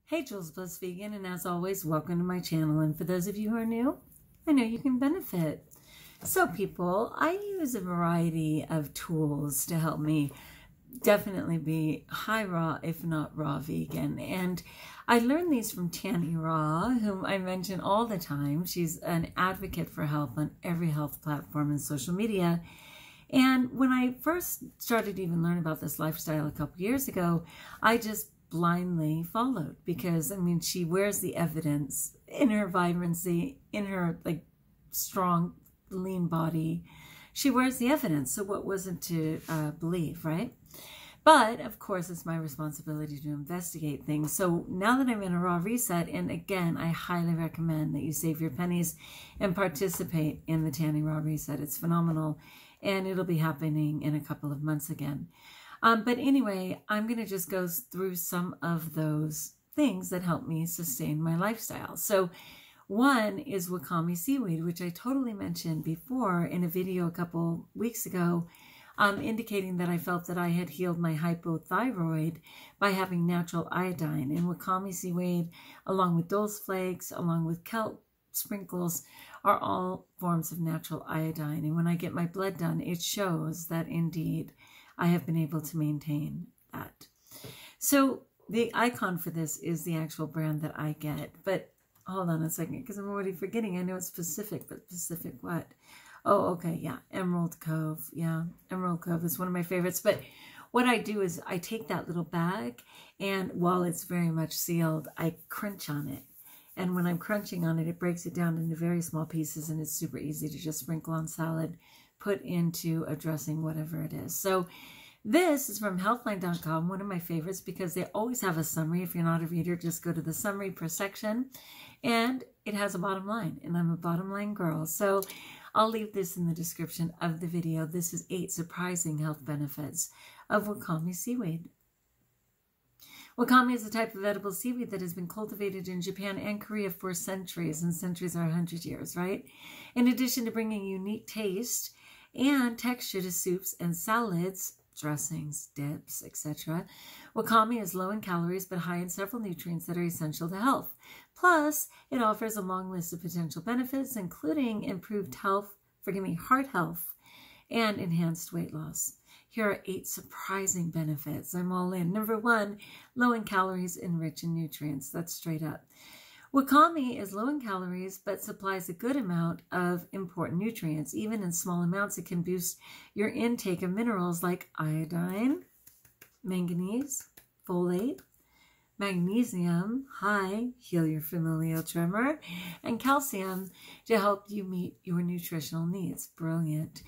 Hey, JulesBlessedVegan, and as always, welcome to my channel. And for those of you who are new, I know you can benefit. So people, I use a variety of tools to help me definitely be high raw, if not raw vegan. And I learned these from Tanny Raw, whom I mention all the time. She's an advocate for health on every health platform and social media. And when I first started to even learn about this lifestyle a couple years ago, I just blindly followed because, I mean, she wears the evidence in her vibrancy, in her like strong, lean body. She wears the evidence. So what wasn't to believe, right? But of course, it's my responsibility to investigate things. So now that I'm in a raw reset, and again, I highly recommend that you save your pennies and participate in the Tanny Raw Reset. It's phenomenal, and it'll be happening in a couple of months again. But anyway, I'm going to just go through some of those things that help me sustain my lifestyle. So one is Wakame Seaweed, which I totally mentioned before in a video a couple weeks ago, indicating that I felt that I had healed my hypothyroid by having natural iodine. And Wakame Seaweed, along with dulse flakes, along with kelp sprinkles, are all forms of natural iodine. And when I get my blood done, it shows that indeed I have been able to maintain that. So the icon for this is the actual brand that I get. But hold on a second, because I'm already forgetting. I know it's Pacific, but Pacific what? Oh, okay, yeah, Emerald Cove. Yeah, Emerald Cove is one of my favorites. But what I do is I take that little bag, and while it's very much sealed, I crunch on it. And when I'm crunching on it, it breaks it down into very small pieces, and it's super easy to just sprinkle on salad, put into a dressing, whatever it is. So this is from healthline.com, one of my favorites, because they always have a summary. If you're not a reader, just go to the summary per section, and it has a bottom line, and I'm a bottom line girl. So I'll leave this in the description of the video. This is 8 surprising health benefits of Wakame seaweed. Wakame is a type of edible seaweed that has been cultivated in Japan and Korea for centuries, and centuries are 100 years, right? In addition to bringing unique taste and texture to soups and salads, dressings, dips, etc., Wakame is low in calories but high in several nutrients that are essential to health. Plus, it offers a long list of potential benefits, including improved heart health, and enhanced weight loss. Here are 8 surprising benefits. I'm all in. Number 1, low in calories and rich in nutrients. That's straight up. Wakame is low in calories, but supplies a good amount of important nutrients. Even in small amounts, it can boost your intake of minerals like iodine, manganese, folate, magnesium, heal your familial tremor, and calcium to help you meet your nutritional needs. Brilliant.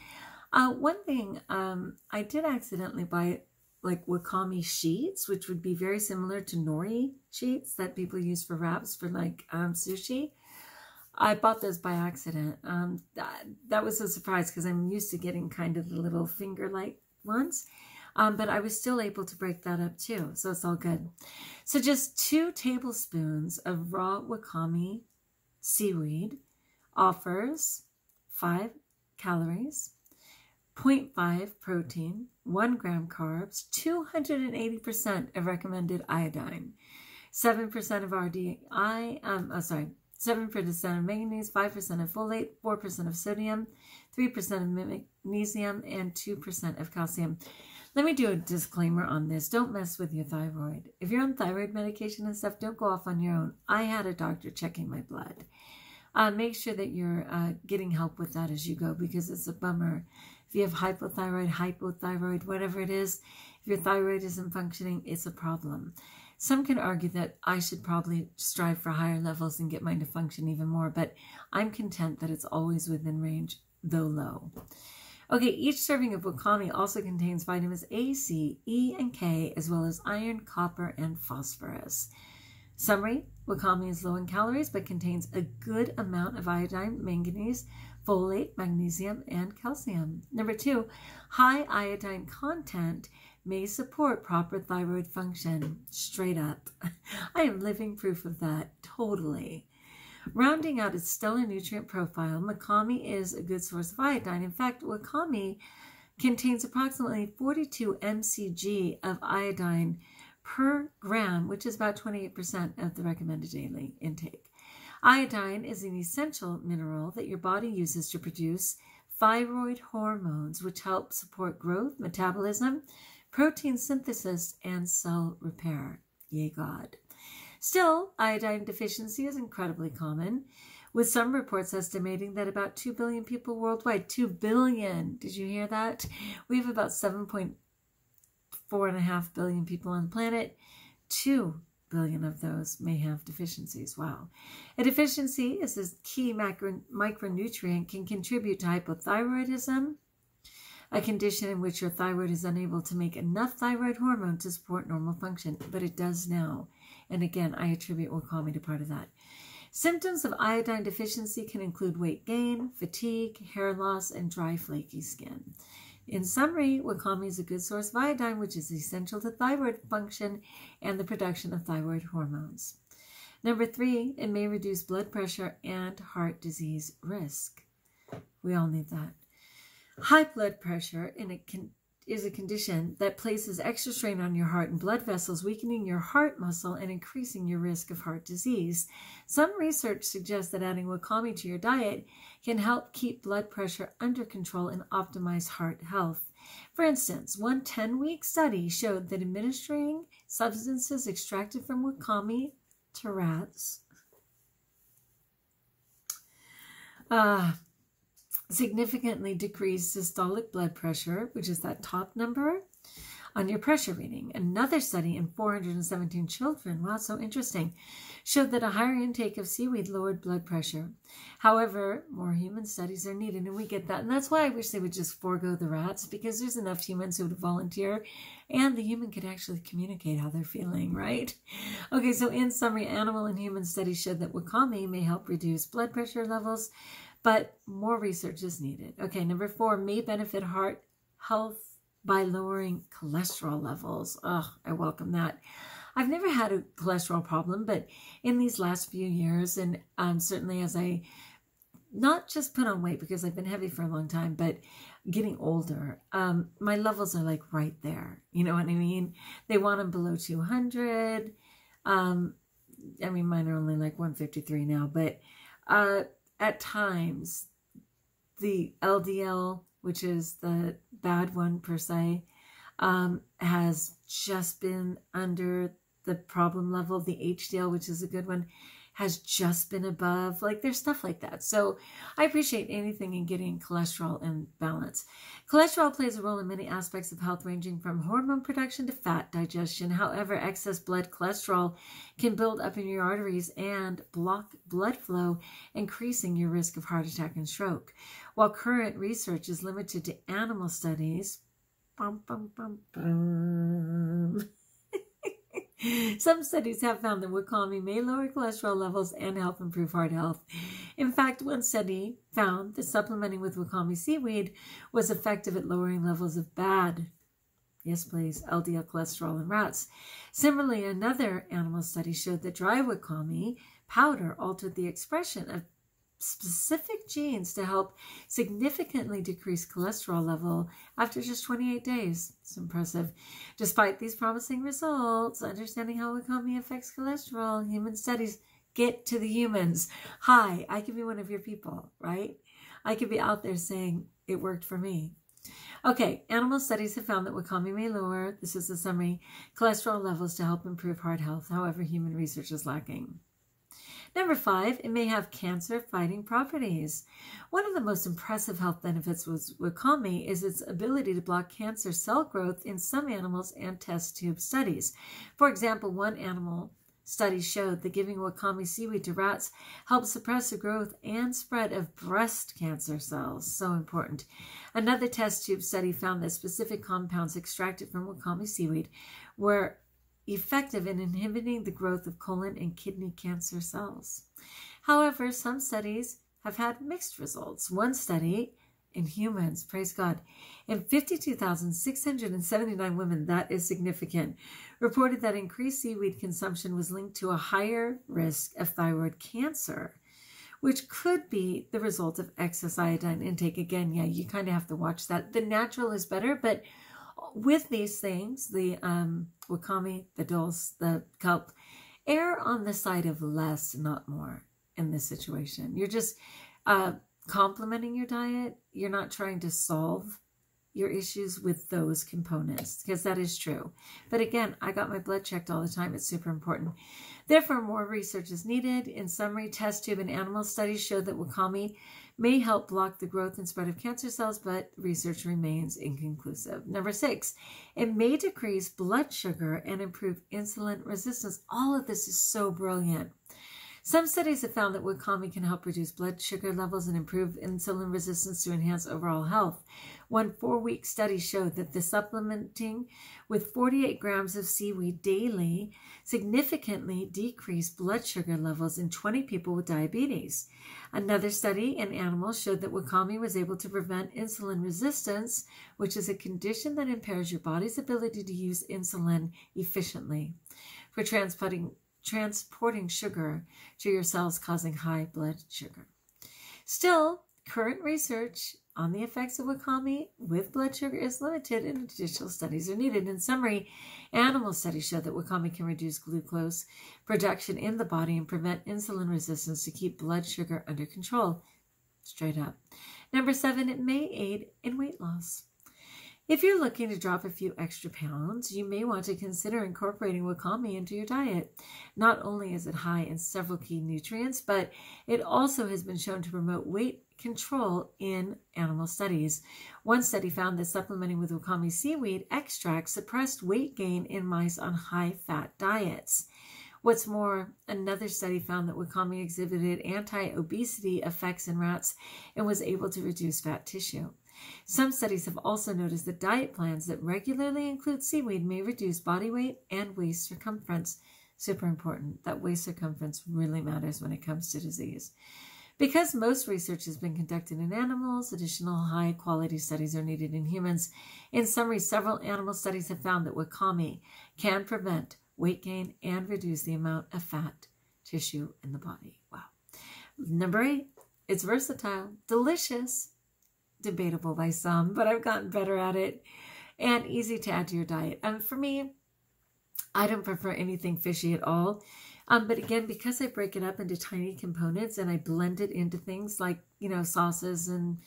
One thing, I did accidentally buy like Wakame sheets, which would be very similar to nori sheets that people use for wraps for like sushi. I bought those by accident. That was a surprise because I'm used to getting kind of the little finger-like ones. But I was still able to break that up too, so it's all good. So just 2 tablespoons of raw Wakame seaweed offers 5 calories, 0.5 protein, 1 gram carbs, 280% of recommended iodine, 7% of RDI, 7% of manganese, 5% of folate, 4% of sodium, 3% of magnesium, and 2% of calcium. Let me do a disclaimer on this. Don't mess with your thyroid. If you're on thyroid medication and stuff, don't go off on your own. I had a doctor checking my blood. Make sure that you're getting help with that as you go, because it's a bummer. If you have hypothyroid, whatever it is, if your thyroid isn't functioning, it's a problem. Some can argue that I should probably strive for higher levels and get mine to function even more, but I'm content that it's always within range, though low. Okay, each serving of Wakame also contains vitamins A, C, E, and K, as well as iron, copper, and phosphorus. Summary: Wakame is low in calories, but contains a good amount of iodine, manganese, folate, magnesium, and calcium. Number 2, high iodine content may support proper thyroid function. Straight up. I am living proof of that, totally. Rounding out its stellar nutrient profile, Wakame is a good source of iodine. In fact, Wakame contains approximately 42 mcg of iodine per gram, which is about 28% of the recommended daily intake. Iodine is an essential mineral that your body uses to produce thyroid hormones, which help support growth, metabolism, protein synthesis, and cell repair. Yay, God. Still, iodine deficiency is incredibly common, with some reports estimating that about 2 billion people worldwide, 2 billion, did you hear that? We have about 7.45 billion people on the planet. 2 billion of those may have deficiencies. Wow. A deficiency is a key micronutrient can contribute to hypothyroidism, a condition in which your thyroid is unable to make enough thyroid hormone to support normal function, but it does now. And again, I attribute Wakame to part of that. Symptoms of iodine deficiency can include weight gain, fatigue, hair loss, and dry, flaky skin. In summary, Wakame is a good source of iodine, which is essential to thyroid function and the production of thyroid hormones. Number 3, it may reduce blood pressure and heart disease risk. We all need that. High blood pressure is a condition that places extra strain on your heart and blood vessels, weakening your heart muscle and increasing your risk of heart disease. Some research suggests that adding Wakame to your diet can help keep blood pressure under control and optimize heart health. For instance, one 10-week study showed that administering substances extracted from Wakame to rats significantly decreased systolic blood pressure, which is that top number on your pressure reading. Another study in 417 children, wow, so interesting, showed that a higher intake of seaweed lowered blood pressure. However, more human studies are needed, and we get that. And that's why I wish they would just forego the rats, because there's enough humans who would volunteer, and the human could actually communicate how they're feeling, right? Okay, so in summary, animal and human studies showed that Wakame may help reduce blood pressure levels, but more research is needed. Okay, number 4, may benefit heart health by lowering cholesterol levels. Oh, I welcome that. I've never had a cholesterol problem, but in these last few years, and certainly as I not just put on weight, because I've been heavy for a long time, but getting older, my levels are like right there. You know what I mean? They want them below 200. I mean, mine are only like 153 now, but at times, the LDL, which is the bad one per se, has just been under the problem level. The HDL, which is a good one, has just been above. Like, there's stuff like that. So I appreciate anything in getting cholesterol in balance. Cholesterol plays a role in many aspects of health, ranging from hormone production to fat digestion. However, excess blood cholesterol can build up in your arteries and block blood flow, increasing your risk of heart attack and stroke. While current research is limited to animal studies, some studies have found that Wakame may lower cholesterol levels and help improve heart health. In fact, one study found that supplementing with Wakame seaweed was effective at lowering levels of bad, yes please, LDL cholesterol in rats. Similarly, another animal study showed that dry Wakame powder altered the expression of specific genes to help significantly decrease cholesterol level after just 28 days. It's impressive. Despite these promising results, understanding how Wakame affects cholesterol, human studies get to the humans. Hi, I could be one of your people, right? I could be out there saying it worked for me. Okay, animal studies have found that Wakame may lower, this is the summary, cholesterol levels to help improve heart health. However, human research is lacking. Number 5, it may have cancer-fighting properties. One of the most impressive health benefits with Wakame is its ability to block cancer cell growth in some animals and test tube studies. For example, one animal study showed that giving Wakame seaweed to rats helps suppress the growth and spread of breast cancer cells. So important. Another test tube study found that specific compounds extracted from Wakame seaweed were effective in inhibiting the growth of colon and kidney cancer cells. However, some studies have had mixed results. One study in humans, praise God, in 52,679 women, that is significant, reported that increased seaweed consumption was linked to a higher risk of thyroid cancer, which could be the result of excess iodine intake. Again, yeah, you kind of have to watch that. The natural is better, but with these things, the wakame, the dulse, the kelp, err on the side of less, not more in this situation. You're just complementing your diet. You're not trying to solve your issues with those components, because that is true. But again, I got my blood checked all the time. It's super important. Therefore, more research is needed. In summary, test tube and animal studies show that wakame may help block the growth and spread of cancer cells, but research remains inconclusive. Number 6, it may decrease blood sugar and improve insulin resistance. All of this is so brilliant. Some studies have found that wakame can help reduce blood sugar levels and improve insulin resistance to enhance overall health. One 4-week study showed that the supplementing with 48 grams of seaweed daily significantly decreased blood sugar levels in 20 people with diabetes. Another study in animals showed that wakame was able to prevent insulin resistance, which is a condition that impairs your body's ability to use insulin efficiently for transporting sugar to your cells, causing high blood sugar. Still, current research on the effects of wakame with blood sugar is limited and additional studies are needed. In summary, animal studies show that wakame can reduce glucose production in the body and prevent insulin resistance to keep blood sugar under control. Straight up. Number 7, it may aid in weight loss. If you're looking to drop a few extra pounds, you may want to consider incorporating wakame into your diet. Not only is it high in several key nutrients, but it also has been shown to promote weight control in animal studies. One study found that supplementing with wakame seaweed extract suppressed weight gain in mice on high-fat diets. What's more, another study found that wakame exhibited anti-obesity effects in rats and was able to reduce fat tissue. Some studies have also noticed that diet plans that regularly include seaweed may reduce body weight and waist circumference. Super important. That waist circumference really matters when it comes to disease. Because most research has been conducted in animals, additional high-quality studies are needed in humans. In summary, several animal studies have found that wakame can prevent weight gain and reduce the amount of fat tissue in the body. Wow. Number 8, it's versatile, delicious, debatable by some, but I've gotten better at it, and easy to add to your diet. For me, I don't prefer anything fishy at all. But again, because I break it up into tiny components and I blend it into things like, sauces and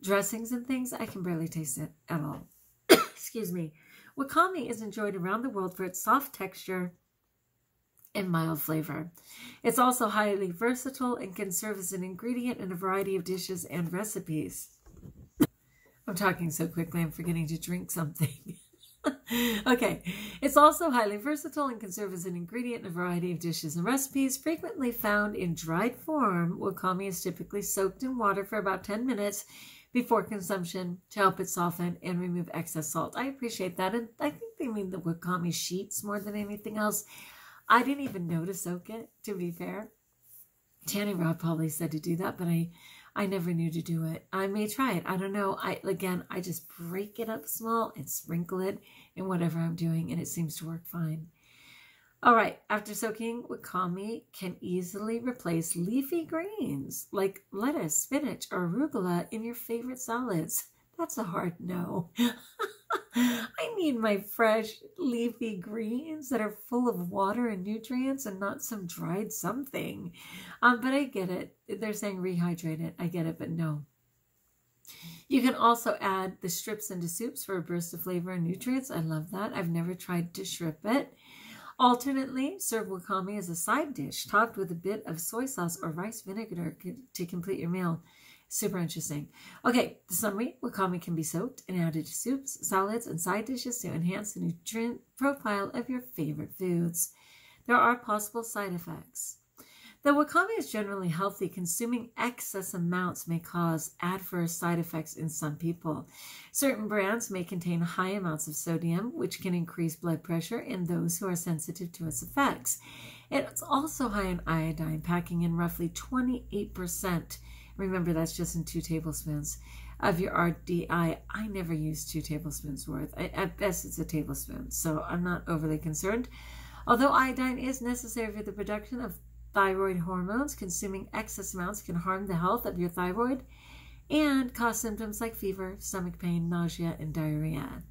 dressings and things, I can barely taste it at all. Excuse me. Wakame is enjoyed around the world for its soft texture and mild flavor. It's also highly versatile and can serve as an ingredient in a variety of dishes and recipes. I'm talking so quickly, I'm forgetting to drink something. Okay, it's also highly versatile and can serve as an ingredient in a variety of dishes and recipes. Frequently found in dried form, wakame is typically soaked in water for about 10 minutes before consumption to help it soften and remove excess salt. I appreciate that, and I think they mean the wakame sheets more than anything else. I didn't even know to soak it, to be fair. Tanny Rod probably said to do that, but I never knew to do it. I may try it. I don't know. I just break it up small and sprinkle it in whatever I'm doing, and it seems to work fine. All right. After soaking, wakame can easily replace leafy greens like lettuce, spinach, or arugula in your favorite salads. That's a hard no. I need my fresh leafy greens that are full of water and nutrients and not some dried something. But I get it. They're saying rehydrate it. I get it, but no. You can also add the strips into soups for a burst of flavor and nutrients. I love that. I've never tried to strip it. Alternately, serve wakame as a side dish, topped with a bit of soy sauce or rice vinegar to complete your meal. Super interesting. Okay, the summary, wakame can be soaked and added to soups, salads, and side dishes to enhance the nutrient profile of your favorite foods. There are possible side effects. Though wakame is generally healthy, consuming excess amounts may cause adverse side effects in some people. Certain brands may contain high amounts of sodium, which can increase blood pressure in those who are sensitive to its effects. It's also high in iodine, packing in roughly 28%. Remember, that's just in 2 tablespoons of your RDI. I never use 2 tablespoons worth. At best, it's a tablespoon, so I'm not overly concerned. Although iodine is necessary for the production of thyroid hormones, consuming excess amounts can harm the health of your thyroid and cause symptoms like fever, stomach pain, nausea, and diarrhea.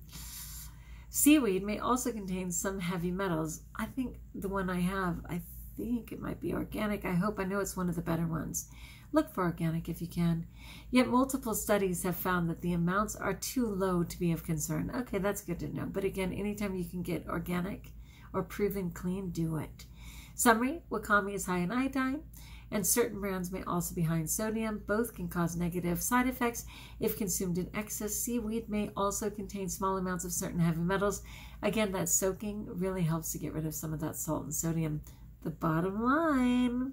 Seaweed may also contain some heavy metals. I think the one I have, I think it might be organic. I know it's one of the better ones. Look for organic if you can. Yet multiple studies have found that the amounts are too low to be of concern. Okay, that's good to know. But again, anytime you can get organic or proven clean, do it. Summary: wakame is high in iodine, and certain brands may also be high in sodium. Both can cause negative side effects if consumed in excess. Seaweed may also contain small amounts of certain heavy metals. Again, that soaking really helps to get rid of some of that salt and sodium. The bottom line: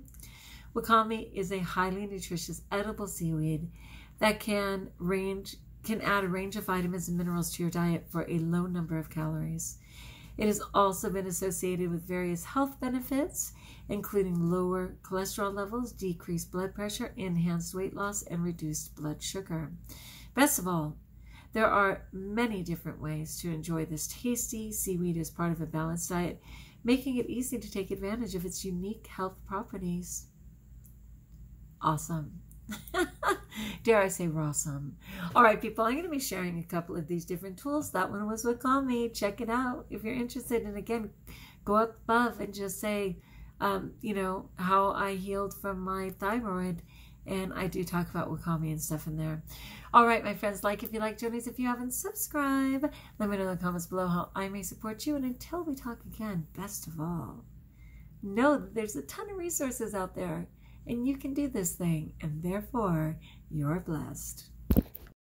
wakame is a highly nutritious edible seaweed that can add a range of vitamins and minerals to your diet for a low number of calories. It has also been associated with various health benefits, including lower cholesterol levels, decreased blood pressure, enhanced weight loss, and reduced blood sugar. Best of all, there are many different ways to enjoy this tasty seaweed as part of a balanced diet, making it easy to take advantage of its unique health properties. Awesome. Dare I say rawsome. All right, people, I'm going to be sharing a couple of these different tools. That one was wakame. Check it out if you're interested. And again, go up above and just say, how I healed from my thyroid. And I do talk about wakame and stuff in there. All right, my friends, like if you like, join us if you haven't, subscribe. Let me know in the comments below how I may support you. And until we talk again, best of all, know that there's a ton of resources out there. And you can do this thing, and therefore, you're blessed.